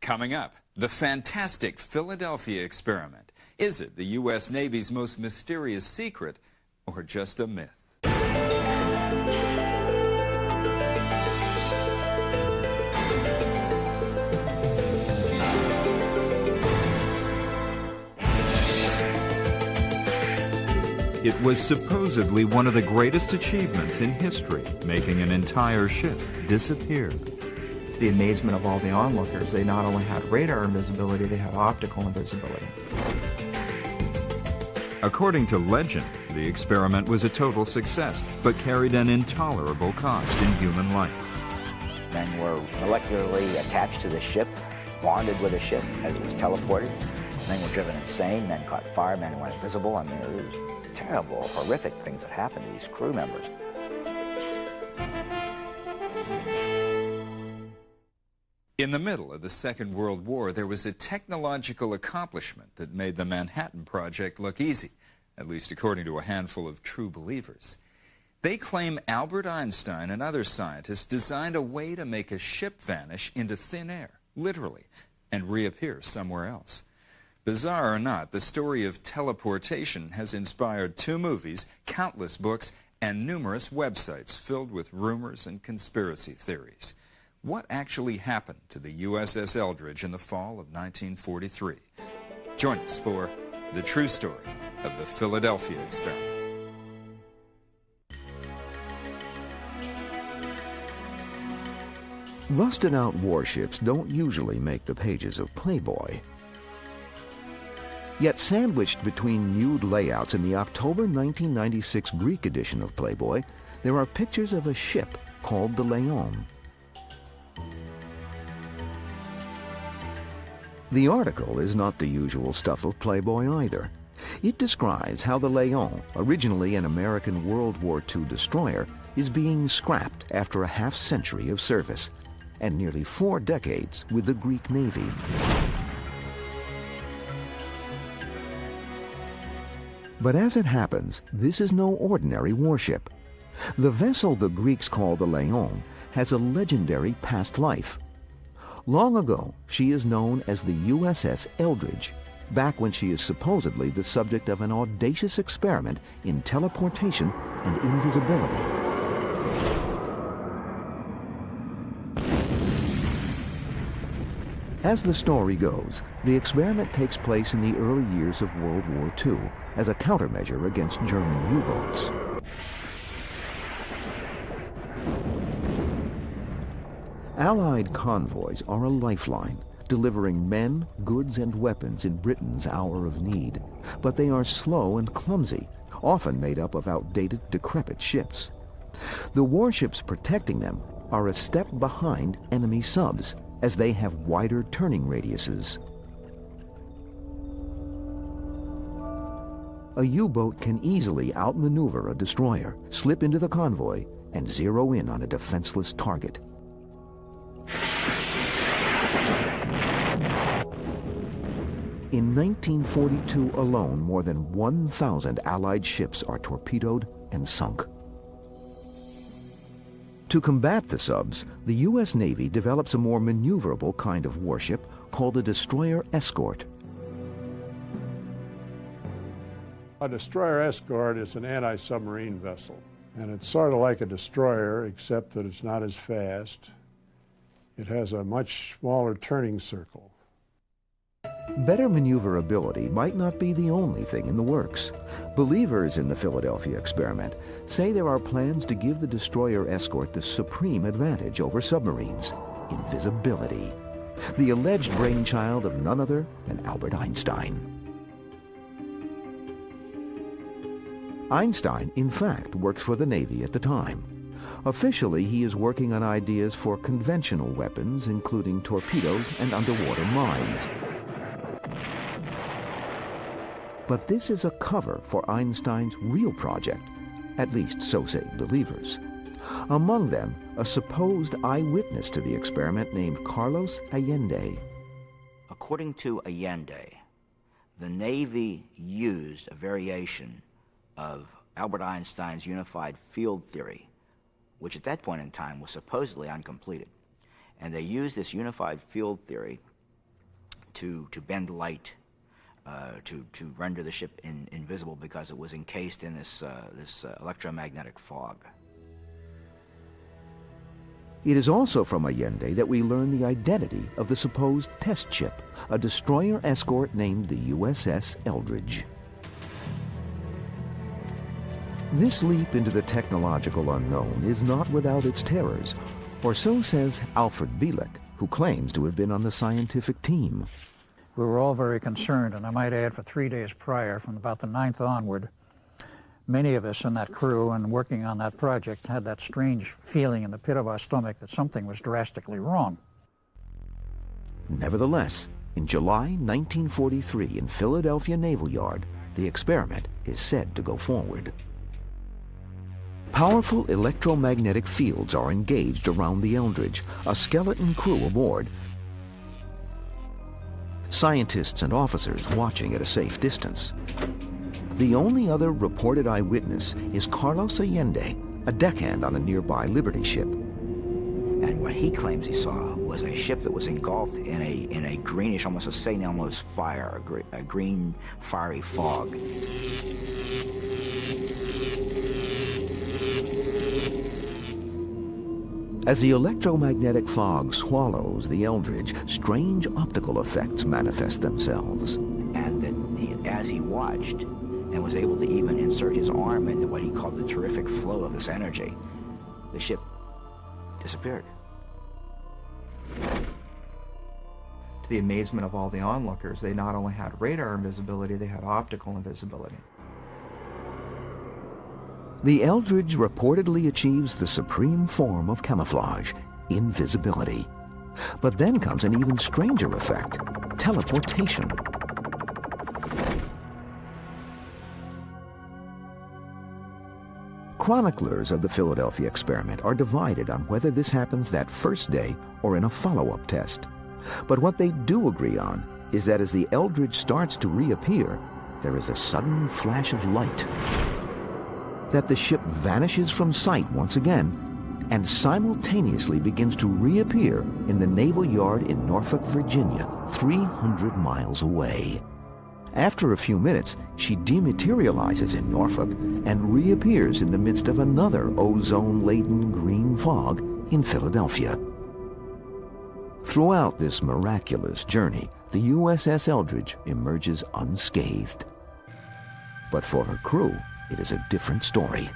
Coming up, the fantastic Philadelphia experiment. Is it the U.S. Navy's most mysterious secret or just a myth? It was supposedly one of the greatest achievements in history, making an entire ship disappear. The amazement of all the onlookers, they not only had radar invisibility, they had optical invisibility. According to legend, the experiment was a total success, but carried an intolerable cost in human life. Men were molecularly attached to the ship, bonded with the ship as it was teleported. Men were driven insane, men caught fire, men went invisible. I mean, it was terrible, horrific things that happened to these crew members. In the middle of the Second World War, there was a technological accomplishment that made the Manhattan Project look easy, at least according to a handful of true believers. They claim Albert Einstein and other scientists designed a way to make a ship vanish into thin air, literally, and reappear somewhere else. Bizarre or not, the story of teleportation has inspired 2 movies, countless books, and numerous websites filled with rumors and conspiracy theories. What actually happened to the U.S.S. Eldridge in the fall of 1943? Join us for the true story of the Philadelphia experiment. Rusted-out warships don't usually make the pages of Playboy. Yet sandwiched between nude layouts in the October 1996 Greek edition of Playboy, there are pictures of a ship called the Leon. The article is not the usual stuff of Playboy either. It describes how the Leon, originally an American World War II destroyer, is being scrapped after a half-century of service and nearly 4 decades with the Greek Navy. But as it happens, this is no ordinary warship. The vessel the Greeks call the Leon has a legendary past life. Long ago, she is known as the U.S.S. Eldridge, back when she is supposedly the subject of an audacious experiment in teleportation and invisibility. As the story goes, the experiment takes place in the early years of World War II as a countermeasure against German U-boats. Allied convoys are a lifeline, delivering men, goods, and weapons in Britain's hour of need. But they are slow and clumsy, often made up of outdated, decrepit ships. The warships protecting them are a step behind enemy subs, as they have wider turning radiuses. A U-boat can easily outmaneuver a destroyer, slip into the convoy, and zero in on a defenseless target. In 1942 alone, more than 1,000 Allied ships are torpedoed and sunk. To combat the subs, the U.S. Navy develops a more maneuverable kind of warship called a destroyer escort. A destroyer escort is an anti-submarine vessel, and it's sort of like a destroyer, except that it's not as fast. It has a much smaller turning circle. Better maneuverability might not be the only thing in the works. Believers in the Philadelphia experiment say there are plans to give the destroyer escort the supreme advantage over submarines: invisibility. The alleged brainchild of none other than Albert Einstein. Einstein, in fact, worked for the Navy at the time. Officially, he is working on ideas for conventional weapons, including torpedoes and underwater mines. But this is a cover for Einstein's real project, at least so say believers. Among them, a supposed eyewitness to the experiment named Carlos Allende. According to Allende, the Navy used a variation of Albert Einstein's unified field theory, which at that point in time was supposedly uncompleted. And they used this unified field theory to bend light, to render the ship invisible because it was encased in this electromagnetic fog. It is also from Allende that we learn the identity of the supposed test ship, a destroyer escort named the U.S.S. Eldridge. This leap into the technological unknown is not without its terrors, or so says Alfred Bielek, who claims to have been on the scientific team. We were all very concerned, and I might add for 3 days prior, from about the 9th onward, many of us in that crew and working on that project had that strange feeling in the pit of our stomach that something was drastically wrong. Nevertheless, in July 1943 in Philadelphia Naval Yard, the experiment is said to go forward. Powerful electromagnetic fields are engaged around the Eldridge, a skeleton crew aboard. Scientists and officers watching at a safe distance. The only other reported eyewitness is Carlos Allende, a deckhand on a nearby Liberty ship. And what he claims he saw was a ship that was engulfed in a greenish, almost a St. Elmo's fire, a green fiery fog. As the electromagnetic fog swallows the Eldridge, strange optical effects manifest themselves. And that as he watched and was able to even insert his arm into what he called the terrific flow of this energy, the ship disappeared. To the amazement of all the onlookers, they not only had radar invisibility, they had optical invisibility. The Eldridge reportedly achieves the supreme form of camouflage, invisibility. But then comes an even stranger effect, teleportation. Chroniclers of the Philadelphia experiment are divided on whether this happens that first day or in a follow-up test. But what they do agree on is that as the Eldridge starts to reappear, there is a sudden flash of light. That the ship vanishes from sight once again and simultaneously begins to reappear in the naval yard in Norfolk, Virginia, 300 miles away. After a few minutes, she dematerializes in Norfolk and reappears in the midst of another ozone-laden green fog in Philadelphia. Throughout this miraculous journey, the U.S.S. Eldridge emerges unscathed. But for her crew, it is a different story.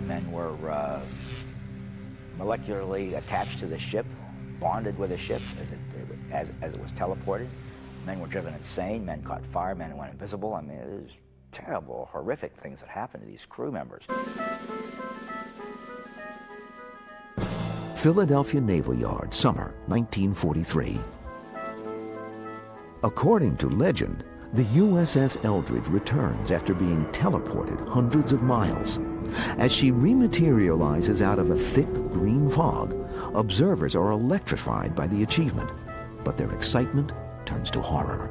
Men were molecularly attached to the ship, bonded with the ship as it was teleported. Men were driven insane, men caught fire, men went invisible. I mean, it was terrible, horrific things that happened to these crew members. Philadelphia Naval Yard, summer 1943. According to legend, the U.S.S. Eldridge returns after being teleported hundreds of miles. As she rematerializes out of a thick green fog, observers are electrified by the achievement, but their excitement turns to horror.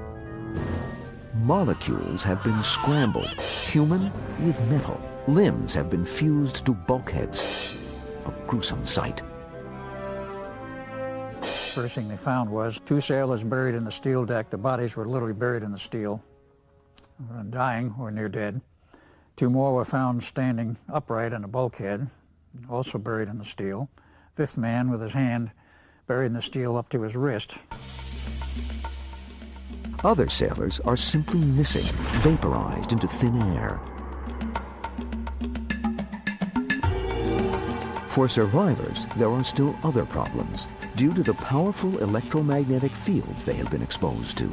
Molecules have been scrambled, human with metal. Limbs have been fused to bulkheads. A gruesome sight. First thing they found was 2 sailors buried in the steel deck. The bodies were literally buried in the steel, dying or near dead. 2 more were found standing upright in a bulkhead, also buried in the steel. 5th man with his hand buried in the steel up to his wrist. Other sailors are simply missing, vaporized into thin air. For survivors, there are still other problems due to the powerful electromagnetic fields they have been exposed to.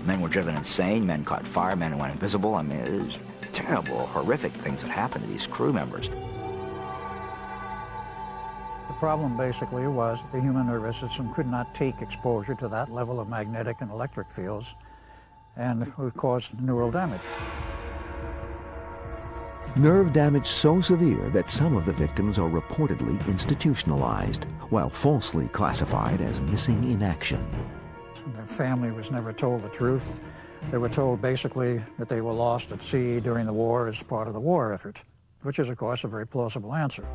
Men were driven insane, men caught fire, men went invisible. I mean, it was terrible, horrific things that happened to these crew members. The problem basically was that the human nervous system could not take exposure to that level of magnetic and electric fields, and it would cause neural damage. Nerve damage so severe that some of the victims are reportedly institutionalized, while falsely classified as missing in action. Their family was never told the truth. They were told basically that they were lost at sea during the war as part of the war effort, which is, of course, a very plausible answer.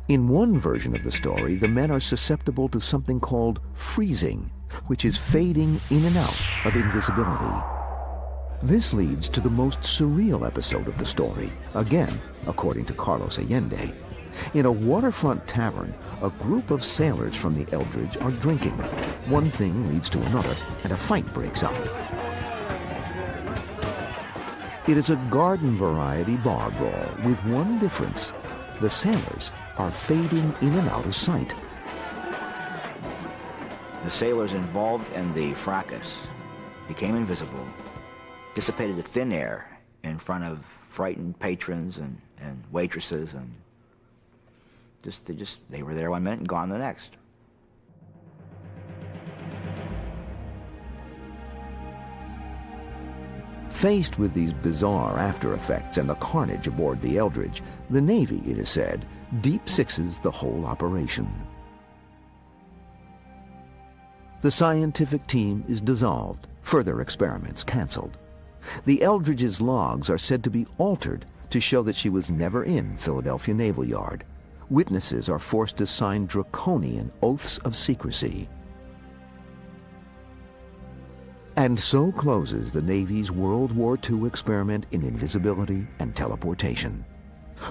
In one version of the story, the men are susceptible to something called freezing, which is fading in and out of invisibility. This leads to the most surreal episode of the story, again, according to Carlos Allende. In a waterfront tavern, a group of sailors from the Eldridge are drinking. One thing leads to another, and a fight breaks out. It is a garden-variety bar brawl, with one difference. The sailors are fading in and out of sight. The sailors involved in the fracas became invisible, dissipated to thin air in front of frightened patrons and waitresses, and they were there one minute and gone the next. Faced with these bizarre after effects and the carnage aboard the Eldridge, the Navy, it is said, deep sixes the whole operation. The scientific team is dissolved, further experiments canceled. The Eldridge's logs are said to be altered to show that she was never in Philadelphia Naval Yard. Witnesses are forced to sign draconian oaths of secrecy. And so closes the Navy's World War II experiment in invisibility and teleportation.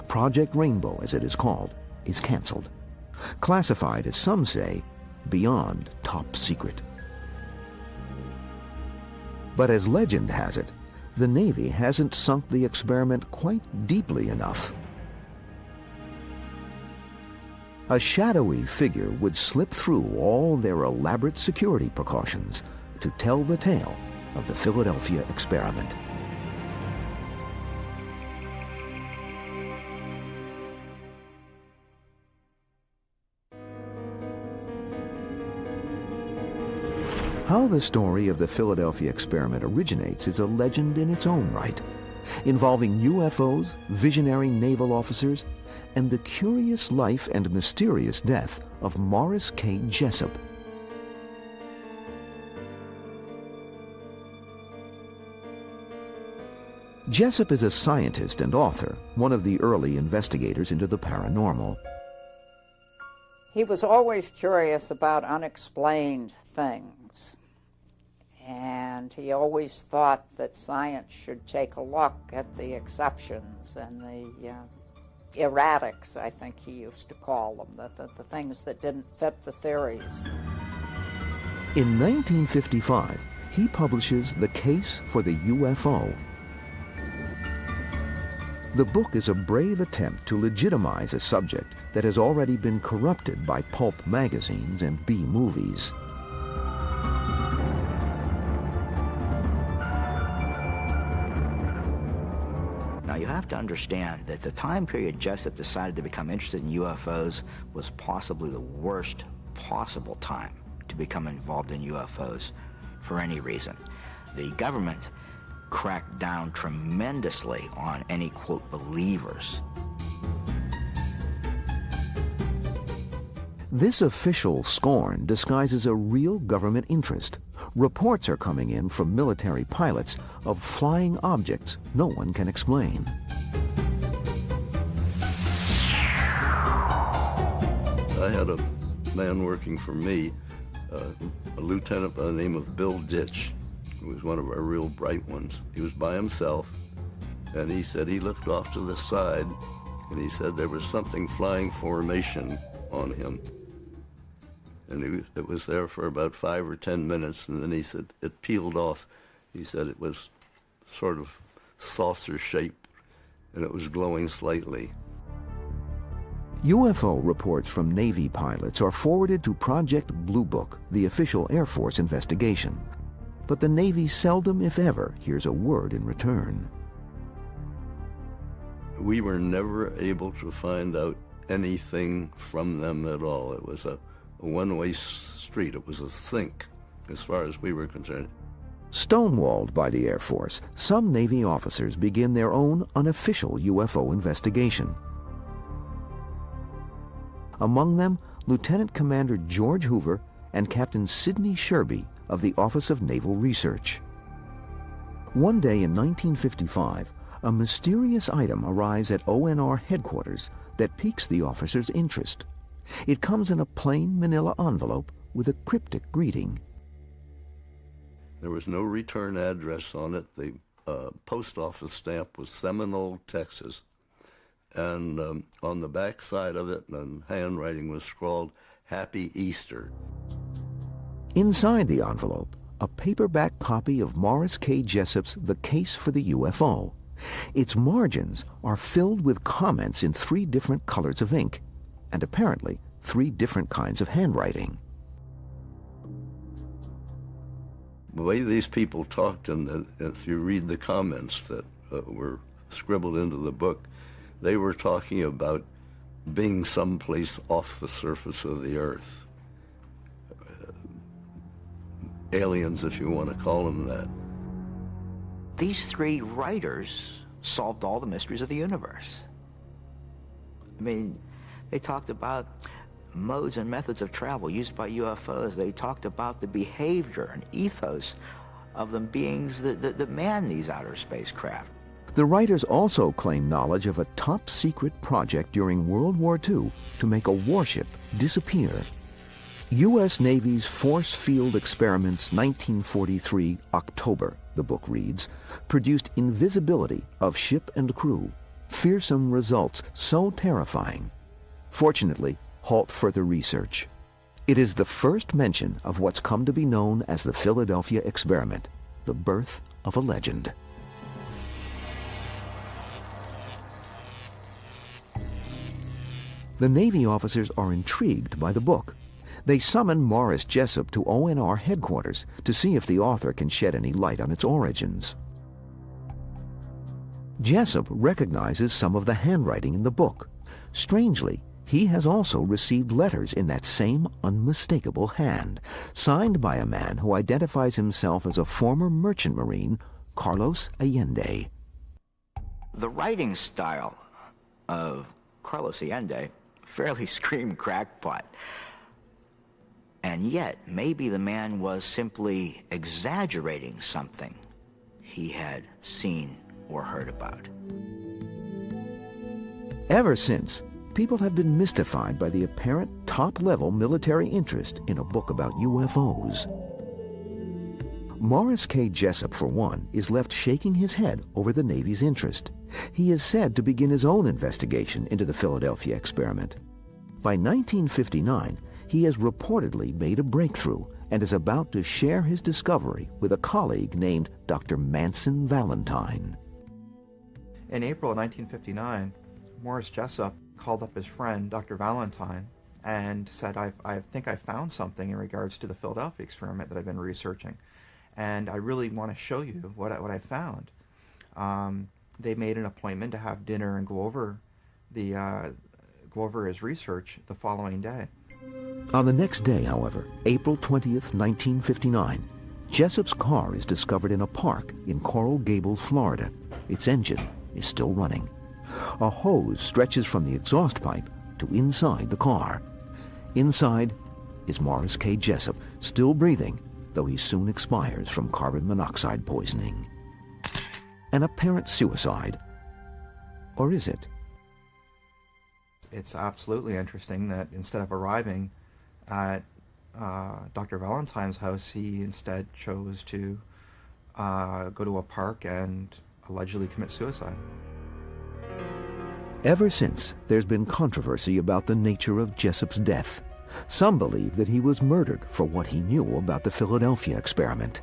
Project Rainbow, as it is called, is canceled. Classified, as some say, beyond top secret. But as legend has it, the Navy hasn't sunk the experiment quite deeply enough. A shadowy figure would slip through all their elaborate security precautions to tell the tale of the Philadelphia experiment. How the story of the Philadelphia experiment originates is a legend in its own right, involving UFOs, visionary naval officers, and the curious life and mysterious death of Morris K. Jessup. Jessup is a scientist and author, one of the early investigators into the paranormal. He was always curious about unexplained things, and he always thought that science should take a look at the exceptions and the erratics, I think he used to call them, the things that didn't fit the theories. In 1955, he publishes The Case for the UFO. The book is a brave attempt to legitimize a subject that has already been corrupted by pulp magazines and B-movies. Now you have to understand that the time period Jessup decided to become interested in UFOs was possibly the worst possible time to become involved in UFOs for any reason. The government cracked down tremendously on any, quote, believers. This official scorn disguises a real government interest. Reports are coming in from military pilots of flying objects no one can explain. I had a man working for me, a lieutenant by the name of Bill Ditch. He was one of our real bright ones. He was by himself, and he said he looked off to the side, and he said there was something flying formation on him. And it was there for about 5 or 10 minutes, and then he said it peeled off. He said it was sort of saucer-shaped, and it was glowing slightly. UFO reports from Navy pilots are forwarded to Project Blue Book, the official Air Force investigation. But the Navy seldom, if ever, hears a word in return. We were never able to find out anything from them at all. It was a one-way street. It was a sink, as far as we were concerned. Stonewalled by the Air Force, some Navy officers begin their own unofficial UFO investigation. Among them, Lieutenant Commander George Hoover and Captain Sidney Sherby of the Office of Naval Research. One day in 1955, a mysterious item arrives at ONR headquarters that piques the officer's interest. It comes in a plain manila envelope with a cryptic greeting. There was no return address on it. The post office stamp was Seminole, Texas. And on the back side of it, in handwriting, was scrawled, "Happy Easter." Inside the envelope, a paperback copy of Morris K. Jessup's The Case for the UFO. Its margins are filled with comments in 3 different colors of ink, and apparently 3 different kinds of handwriting. The way these people talked, and if you read the comments that were scribbled into the book, they were talking about being someplace off the surface of the earth. Aliens, if you want to call them that. These 3 writers solved all the mysteries of the universe. I mean, they talked about modes and methods of travel used by UFOs. They talked about the behavior and ethos of the beings that man these outer spacecraft. The writers also claim knowledge of a top-secret project during World War II to make a warship disappear. U.S. Navy's Force Field Experiments 1943 Oktober, the book reads, produced invisibility of ship and crew, fearsome results so terrifying. Fortunately, halt further research. It is the first mention of what's come to be known as the Philadelphia experiment, the birth of a legend. The Navy officers are intrigued by the book. They summon Morris Jessup to ONR headquarters to see if the author can shed any light on its origins. Jessup recognizes some of the handwriting in the book. Strangely, he has also received letters in that same unmistakable hand, signed by a man who identifies himself as a former merchant marine, Carlos Allende. The writing style of Carlos Allende fairly screamed crackpot. And yet, maybe the man was simply exaggerating something he had seen or heard about. Ever since, people have been mystified by the apparent top-level military interest in a book about UFOs. Morris K. Jessup, for one, is left shaking his head over the Navy's interest. He is said to begin his own investigation into the Philadelphia experiment. By 1959, he has reportedly made a breakthrough and is about to share his discovery with a colleague named Dr. Manson Valentine. In April of 1959, Morris Jessup called up his friend, Dr. Valentine, and said, I think I found something in regards to the Philadelphia experiment that I've been researching, and I really want to show you what I found. They made an appointment to have dinner and go over his research the following day. On the next day, however, April 20th, 1959, Jessup's car is discovered in a park in Coral Gables, Florida. Its engine is still running. A hose stretches from the exhaust pipe to inside the car. Inside is Morris K. Jessup, still breathing, though he soon expires from carbon monoxide poisoning. An apparent suicide. Or is it? It's absolutely interesting that instead of arriving at Dr. Valentine's house, he instead chose to go to a park and allegedly commit suicide. Ever since, there's been controversy about the nature of Jessup's death. Some believe that he was murdered for what he knew about the Philadelphia experiment.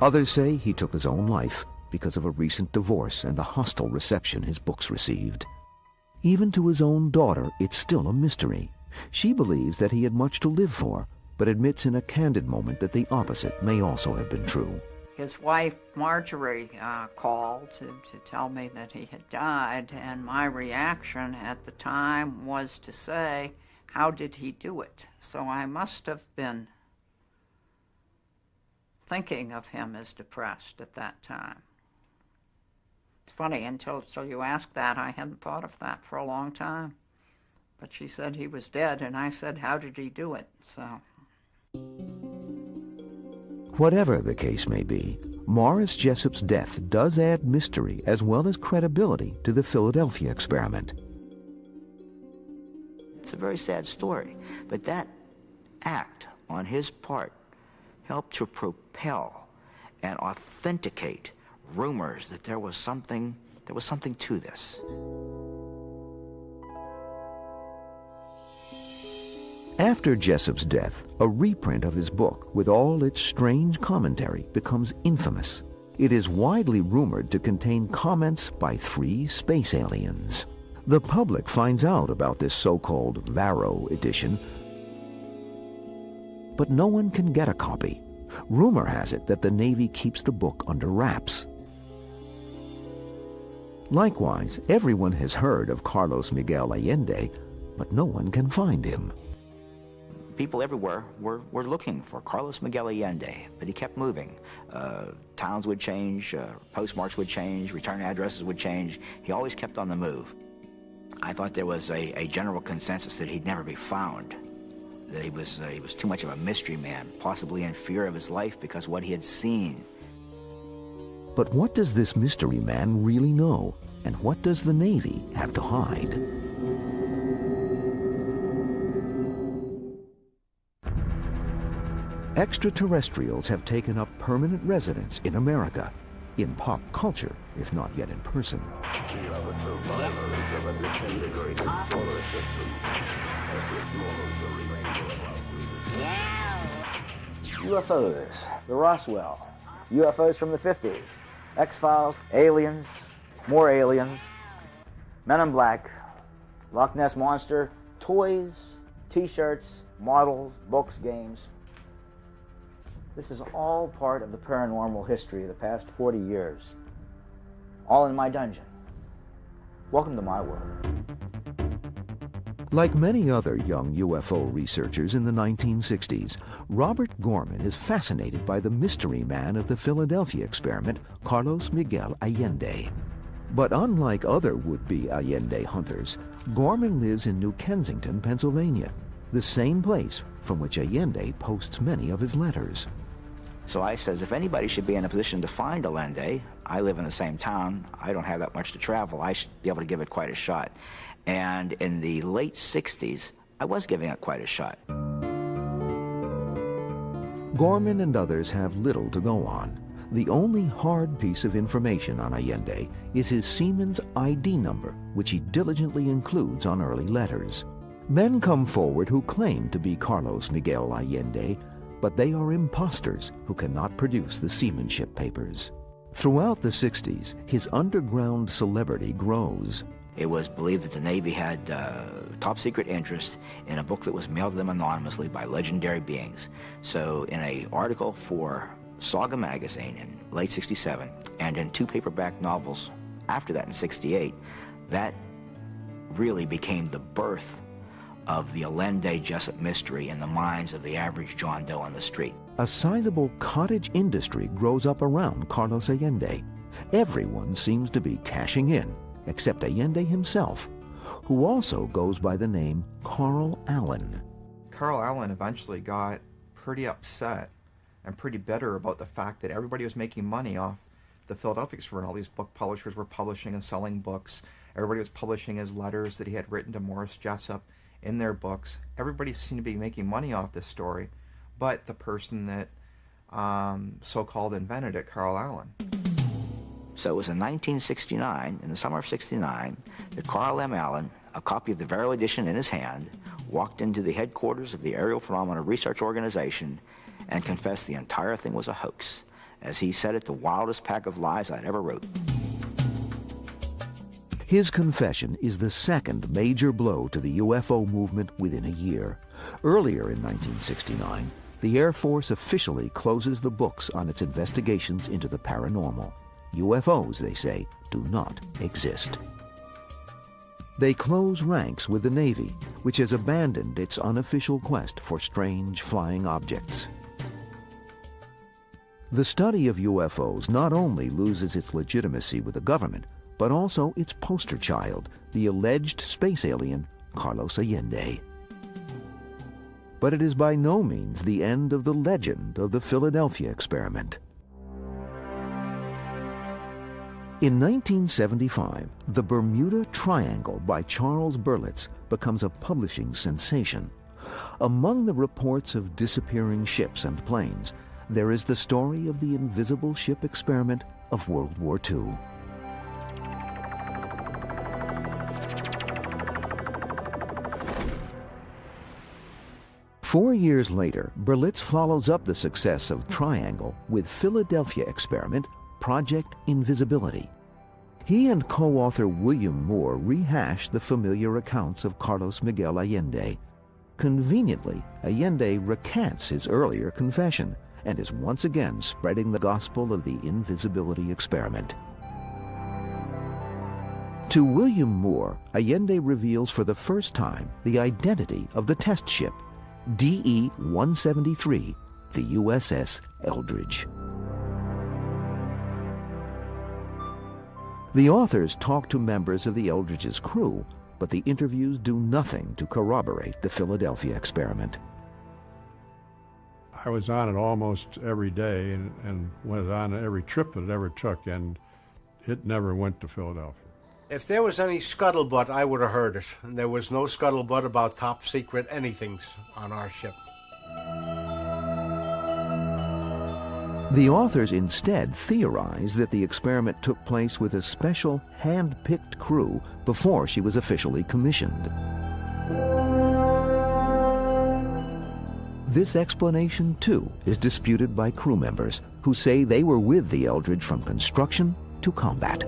Others say he took his own life because of a recent divorce and the hostile reception his books received. Even to his own daughter, it's still a mystery. She believes that he had much to live for, but admits in a candid moment that the opposite may also have been true. His wife, Marjorie, called to tell me that he had died, and my reaction at the time was to say, how did he do it? So I must have been thinking of him as depressed at that time. It's funny, until you asked that, I hadn't thought of that for a long time. But she said he was dead, and I said, how did he do it? So. Whatever the case may be, Morris Jessup's death does add mystery as well as credibility to the Philadelphia experiment. It's a very sad story, but that act on his part helped to propel and authenticate rumors that there was something to this. After Jessup's death, a reprint of his book with all its strange commentary becomes infamous. It is widely rumored to contain comments by 3 space aliens. The public finds out about this so-called Varro edition, but no one can get a copy. Rumor has it that the Navy keeps the book under wraps. Likewise, everyone has heard of Carlos Miguel Allende, but no one can find him. People everywhere were looking for Carlos Miguel Allende, but he kept moving. Towns would change, postmarks would change, return addresses would change. He always kept on the move. I thought there was a general consensus that he'd never be found, that he was too much of a mystery man, possibly in fear of his life because of what he had seen. But what does this mystery man really know, and what does the Navy have to hide? Extraterrestrials have taken up permanent residence in America, in pop culture, if not yet in person. UFOs, the Roswell, UFOs from the 50s, X-Files, aliens, more aliens, Men in Black, Loch Ness Monster, toys, T-shirts, models, books, games. This is all part of the paranormal history of the past 40 years, all in my dungeon. Welcome to my world. Like many other young UFO researchers in the 1960s, Robert Gorman is fascinated by the mystery man of the Philadelphia experiment, Carlos Miguel Allende. But unlike other would-be Allende hunters, Gorman lives in New Kensington, Pennsylvania, the same place from which Allende posts many of his letters. So I says, if anybody should be in a position to find Allende, I live in the same town, I don't have that much to travel, I should be able to give it quite a shot. And in the late 60s, I was giving it quite a shot. Gorman and others have little to go on. The only hard piece of information on Allende is his seaman's ID number, which he diligently includes on early letters. Men come forward who claim to be Carlos Miguel Allende, but they are imposters who cannot produce the seamanship papers. Throughout the 60s, his underground celebrity grows. It was believed that the Navy had top-secret interest in a book that was mailed to them anonymously by legendary beings. So in an article for Saga magazine in late 67, and in 2 paperback novels after that in 68, that really became the birth of the Allende Jessup mystery in the minds of the average John Doe on the street. A sizable cottage industry grows up around Carlos Allende. Everyone seems to be cashing in, except Allende himself, who also goes by the name Carl Allen. Carl Allen eventually got pretty upset and pretty bitter about the fact that everybody was making money off the Philadelphia experiment. All these book publishers were publishing and selling books. Everybody was publishing his letters that he had written to Morris Jessupp in their books. Everybody seemed to be making money off this story, but the person that so-called invented it, Carl Allen. So it was in 1969, in the summer of 69, that Carl M. Allen, a copy of the Varro edition in his hand, walked into the headquarters of the Aerial Phenomena Research Organization and confessed the entire thing was a hoax. As he said it, the wildest pack of lies I'd ever wrote. His confession is the second major blow to the UFO movement within a year. Earlier in 1969, the Air Force officially closes the books on its investigations into the paranormal. UFOs, they say, do not exist. They close ranks with the Navy, which has abandoned its unofficial quest for strange flying objects. The study of UFOs not only loses its legitimacy with the government, but also its poster child, the alleged space alien, Carlos Allende. But it is by no means the end of the legend of the Philadelphia experiment. In 1975, The Bermuda Triangle by Charles Berlitz becomes a publishing sensation. Among the reports of disappearing ships and planes, there is the story of the invisible ship experiment of World War II. Four years later, Berlitz follows up the success of Triangle with Philadelphia experiment, Project Invisibility. He and co-author William Moore rehash the familiar accounts of Carlos Miguel Allende. Conveniently, Allende recants his earlier confession and is once again spreading the gospel of the invisibility experiment. To William Moore, Allende reveals for the first time the identity of the test ship, DE-173, the U.S.S. Eldridge. The authors talk to members of the Eldridge's crew, but the interviews do nothing to corroborate the Philadelphia experiment. I was on it almost every day and went on every trip that it ever took, and it never went to Philadelphia. If there was any scuttlebutt, I would have heard it. And there was no scuttlebutt about top secret anythings on our ship. The authors instead theorize that the experiment took place with a special hand-picked crew before she was officially commissioned. This explanation, too, is disputed by crew members who say they were with the Eldridge from construction to combat.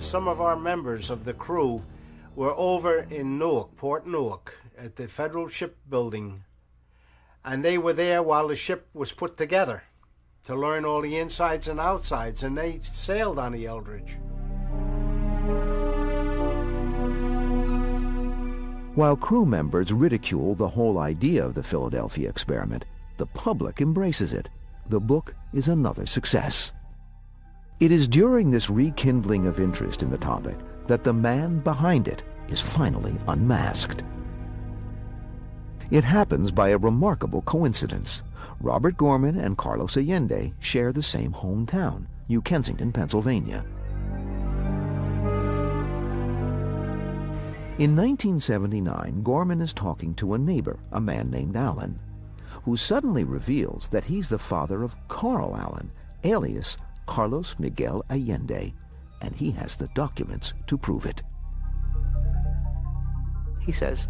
Some of our members of the crew were over in Newark, Port Newark, at the Federal Shipbuilding, and they were there while the ship was put together to learn all the insides and outsides, and they sailed on the Eldridge. While crew members ridicule the whole idea of the Philadelphia experiment, the public embraces it. The book is another success. It is during this rekindling of interest in the topic that the man behind it is finally unmasked. It happens by a remarkable coincidence. Robert Gorman and Carlos Allende share the same hometown, New Kensington, Pennsylvania. In 1979, Gorman is talking to a neighbor, a man named Allen, who suddenly reveals that he's the father of Carl Allen, alias Carlos Miguel Allende, and he has the documents to prove it. He says,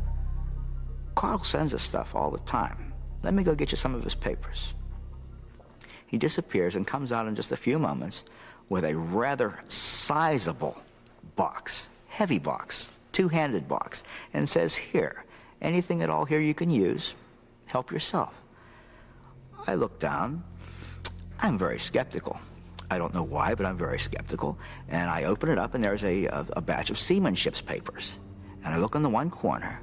"Carl sends us stuff all the time. Let me go get you some of his papers." He disappears and comes out in just a few moments with a rather sizable box, heavy box, two-handed box, and says, "Here, anything at all here you can use, help yourself." I look down. I'm very skeptical. I don't know why, but I'm very skeptical. And I open it up, and there's a batch of seamanship's papers. And I look in the one corner,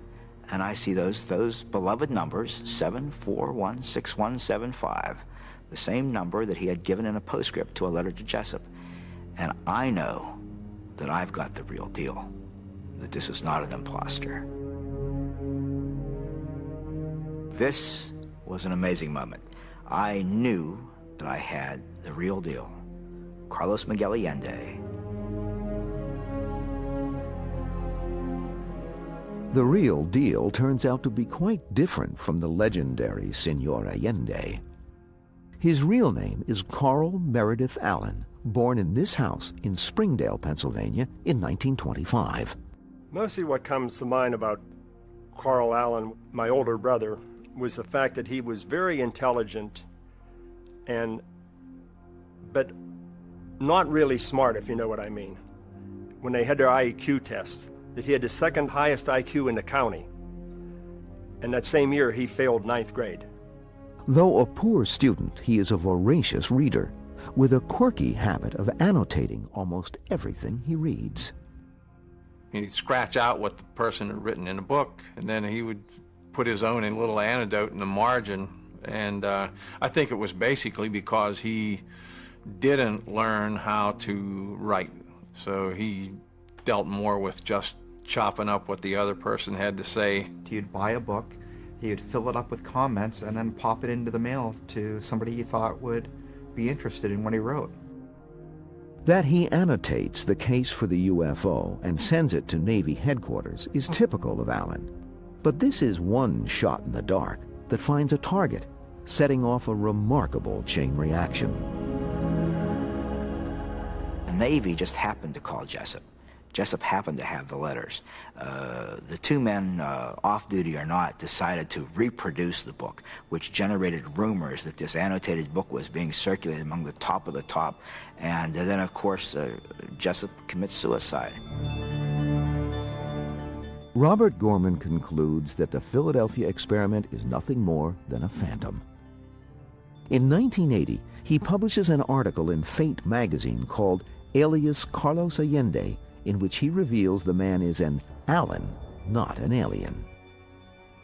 and I see those beloved numbers, 7416175, the same number that he had given in a postscript to a letter to Jessup. And I know that I've got the real deal, that this is not an imposter. This was an amazing moment. I knew that I had the real deal. Carlos Miguel Allende. The real deal turns out to be quite different from the legendary Senor Allende. His real name is Carl Meredith Allen, born in this house in Springdale, Pennsylvania in 1925. Mostly what comes to mind about Carl Allen, my older brother, was the fact that he was very intelligent but not really smart, if you know what I mean. When they had their IQ tests, that he had the second highest IQ in the county. And that same year, he failed 9th grade. Though a poor student, he is a voracious reader, with a quirky habit of annotating almost everything he reads. He'd scratch out what the person had written in a book, and then he would put his own little anecdote in the margin. And I think it was basically because he didn't learn how to write. So he dealt more with just chopping up what the other person had to say. He'd buy a book, he'd fill it up with comments, and then pop it into the mail to somebody he thought would be interested in what he wrote. That he annotates the case for the UFO and sends it to Navy headquarters is typical of Allen. But this is one shot in the dark that finds a target, setting off a remarkable chain reaction. The Navy just happened to call Jessup. Jessup happened to have the letters. The two men, off-duty or not, decided to reproduce the book, which generated rumors that this annotated book was being circulated among the top of the top. And then, of course, Jessup commits suicide. Robert Gorman concludes that the Philadelphia experiment is nothing more than a phantom. In 1980, he publishes an article in Fate magazine called Alias Carlos Allende, in which he reveals the man is an Allen, not an alien.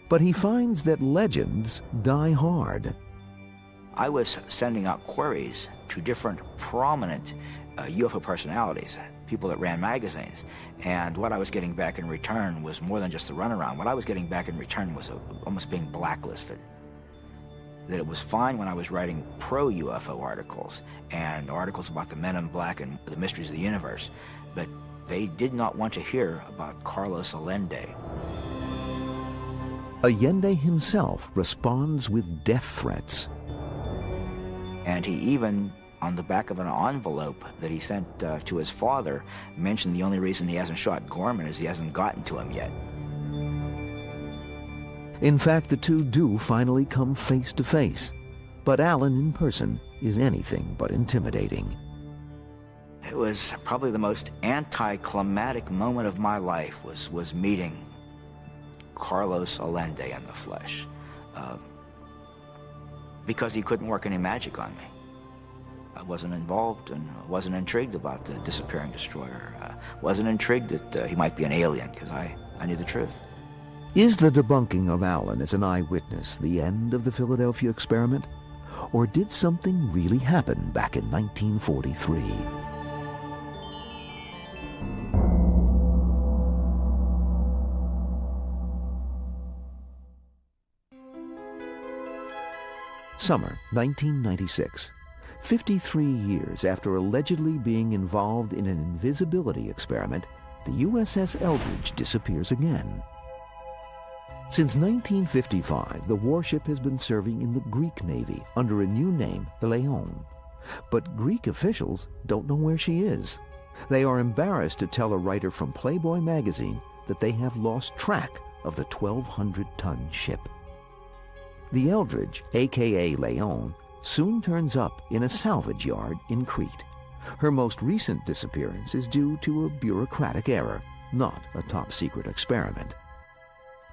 But he finds that legends die hard. I was sending out queries to different prominent UFO personalities, people that ran magazines, and what I was getting back in return was more than just a runaround. What I was getting back in return was almost being blacklisted. That it was fine when I was writing pro-UFO articles and articles about the men in black and the mysteries of the universe, but they did not want to hear about Carlos Allende. Allende himself responds with death threats. And he even, on the back of an envelope that he sent to his father, mentioned the only reason he hasn't shot Gorman is he hasn't gotten to him yet. In fact, the two do finally come face to face, but Allen in person is anything but intimidating. It was probably the most anticlimactic moment of my life was meeting Carlos Allende in the flesh, because he couldn't work any magic on me. I wasn't involved and wasn't intrigued about the disappearing destroyer. Wasn't intrigued that he might be an alien, because I knew the truth. Is the debunking of Allen as an eyewitness the end of the Philadelphia experiment? Or did something really happen back in 1943? Summer 1996. 53 years after allegedly being involved in an invisibility experiment, the U.S.S. Eldridge disappears again. Since 1955, the warship has been serving in the Greek Navy under a new name, the Leon. But Greek officials don't know where she is. They are embarrassed to tell a writer from Playboy magazine that they have lost track of the 1,200-ton ship. The Eldridge, a.k.a. Leon, soon turns up in a salvage yard in Crete. Her most recent disappearance is due to a bureaucratic error, not a top-secret experiment.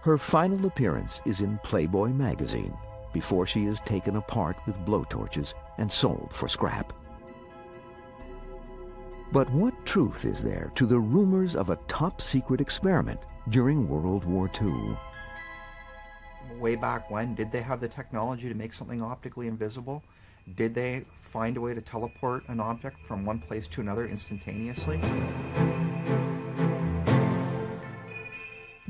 Her final appearance is in Playboy magazine, before she is taken apart with blowtorches and sold for scrap. But what truth is there to the rumors of a top-secret experiment during World War II? Way back when, did they have the technology to make something optically invisible? Did they find a way to teleport an object from one place to another instantaneously?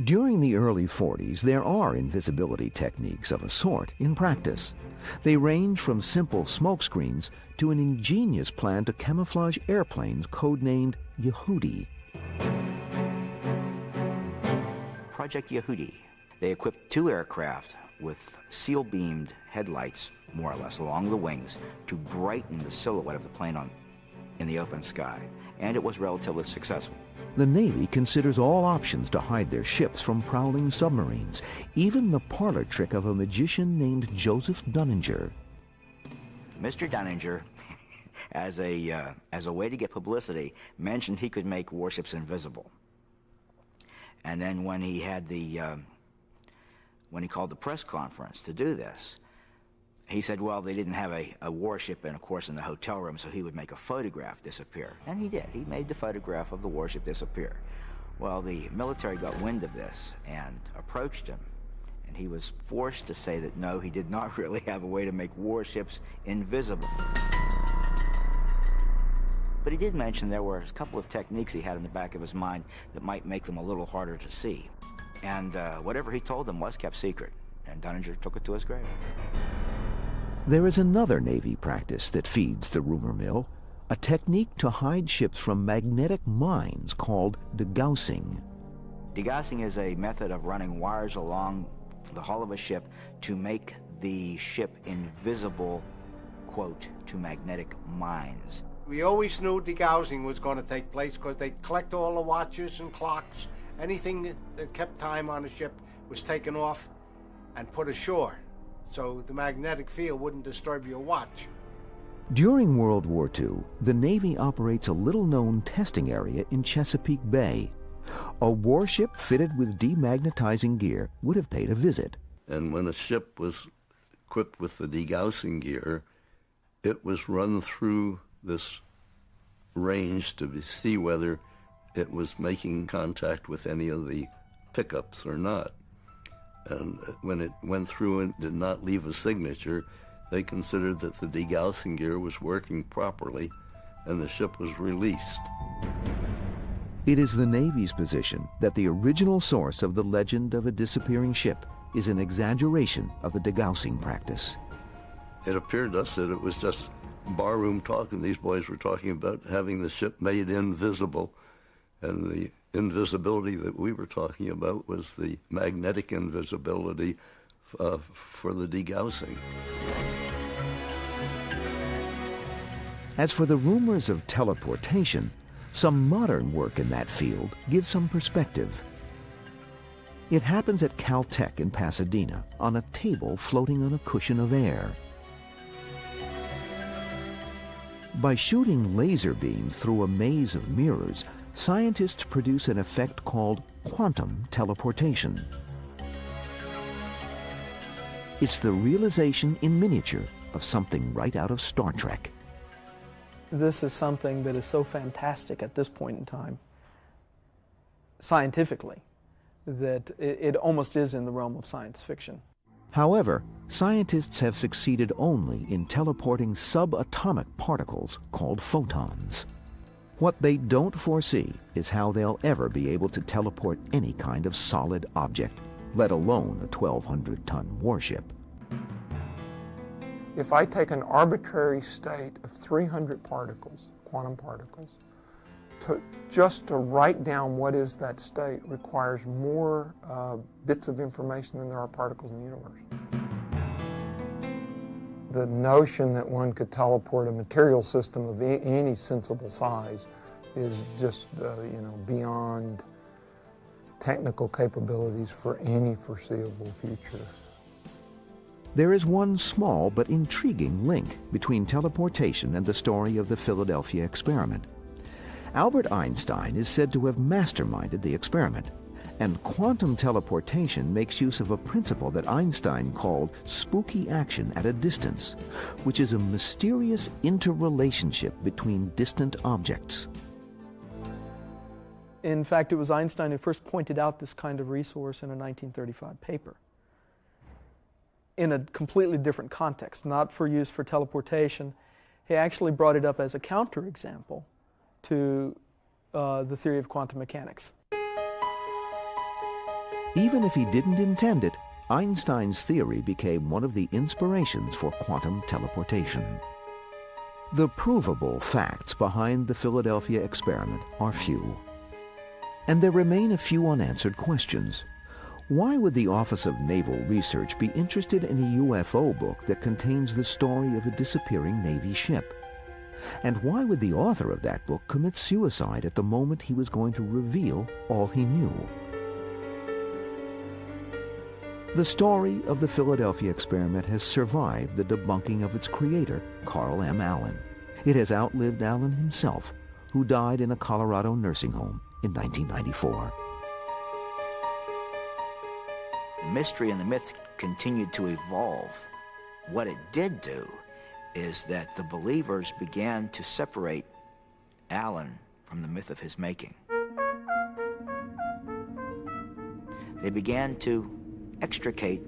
During the early 40s, there are invisibility techniques of a sort in practice. They range from simple smokescreens to an ingenious plan to camouflage airplanes codenamed Yehudi. Project Yehudi. They equipped two aircraft with seal-beamed headlights, more or less, along the wings to brighten the silhouette of the plane in the open sky, and it was relatively successful. The Navy considers all options to hide their ships from prowling submarines, even the parlor trick of a magician named Joseph Dunninger. Mr. Dunninger, as a way to get publicity, mentioned he could make warships invisible. And then when he had when he called the press conference to do this, he said, well, they didn't have a warship, and of course, in the hotel room, so he would make a photograph disappear. And he did. He made the photograph of the warship disappear. Well, the military got wind of this and approached him, and he was forced to say that, no, he did not really have a way to make warships invisible. But he did mention there were a couple of techniques he had in the back of his mind that might make them a little harder to see. And whatever he told them was kept secret, and Dunninger took it to his grave. There is another Navy practice that feeds the rumor mill, a technique to hide ships from magnetic mines called degaussing. Degaussing is a method of running wires along the hull of a ship to make the ship invisible, quote, to magnetic mines. We always knew degaussing was going to take place because they collect all the watches and clocks. Anything that kept time on a ship was taken off and put ashore, so the magnetic field wouldn't disturb your watch. During World War II, the Navy operates a little-known testing area in Chesapeake Bay. A warship fitted with demagnetizing gear would have paid a visit. And when a ship was equipped with the degaussing gear, it was run through this range to see whether it was making contact with any of the pickups or not. And when it went through and did not leave a signature, they considered that the degaussing gear was working properly and the ship was released. It is the Navy's position that the original source of the legend of a disappearing ship is an exaggeration of the degaussing practice. It appeared to us that it was just barroom talk, and these boys were talking about having the ship made invisible, and the invisibility that we were talking about was the magnetic invisibility for the degaussing. As for the rumors of teleportation, some modern work in that field gives some perspective. It happens at Caltech in Pasadena on a table floating on a cushion of air. By shooting laser beams through a maze of mirrors, scientists produce an effect called quantum teleportation. It's the realization in miniature of something right out of Star Trek. This is something that is so fantastic at this point in time, scientifically, that it almost is in the realm of science fiction. However, scientists have succeeded only in teleporting subatomic particles called photons. What they don't foresee is how they'll ever be able to teleport any kind of solid object, let alone a 1,200-ton warship. If I take an arbitrary state of 300 particles, quantum particles, just to write down what is that state requires more bits of information than there are particles in the universe. The notion that one could teleport a material system of any sensible size is just, beyond technical capabilities for any foreseeable future. There is one small but intriguing link between teleportation and the story of the Philadelphia experiment. Albert Einstein is said to have masterminded the experiment, and quantum teleportation makes use of a principle that Einstein called spooky action at a distance, which is a mysterious interrelationship between distant objects. In fact, it was Einstein who first pointed out this kind of resource in a 1935 paper, in a completely different context, not for use for teleportation. He actually brought it up as a counterexample to the theory of quantum mechanics. Even if he didn't intend it, Einstein's theory became one of the inspirations for quantum teleportation. The provable facts behind the Philadelphia experiment are few, and there remain a few unanswered questions. Why would the Office of Naval Research be interested in a UFO book that contains the story of a disappearing Navy ship? And why would the author of that book commit suicide at the moment he was going to reveal all he knew? The story of the Philadelphia experiment has survived the debunking of its creator, Carl M. Allen. It has outlived Allen himself, who died in a Colorado nursing home in 1994. The mystery and the myth continued to evolve. What it did do is that the believers began to separate Allen from the myth of his making. They began to extricate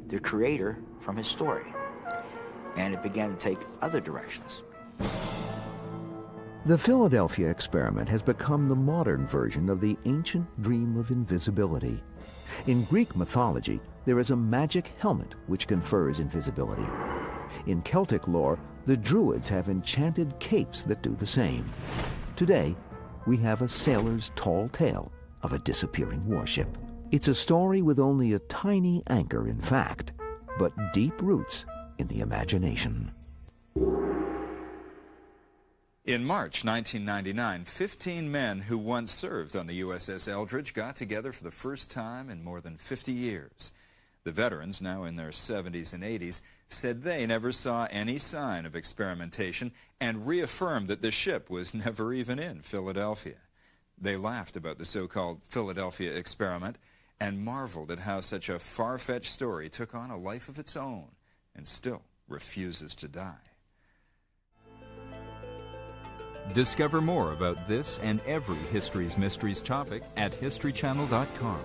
the creator from his story, and it began to take other directions. The Philadelphia experiment has become the modern version of the ancient dream of invisibility. In Greek mythology, there is a magic helmet which confers invisibility. In Celtic lore, The Druids have enchanted capes that do the same. Today, we have a sailor's tall tale of a disappearing warship. It's a story with only a tiny anchor in fact, but deep roots in the imagination. In March 1999, 15 men who once served on the U.S.S. Eldridge got together for the first time in more than 50 years. The veterans, now in their 70s and 80s, said they never saw any sign of experimentation and reaffirmed that the ship was never even in Philadelphia. They laughed about the so-called Philadelphia experiment and marveled at how such a far-fetched story took on a life of its own and still refuses to die. Discover more about this and every History's Mysteries topic at HistoryChannel.com.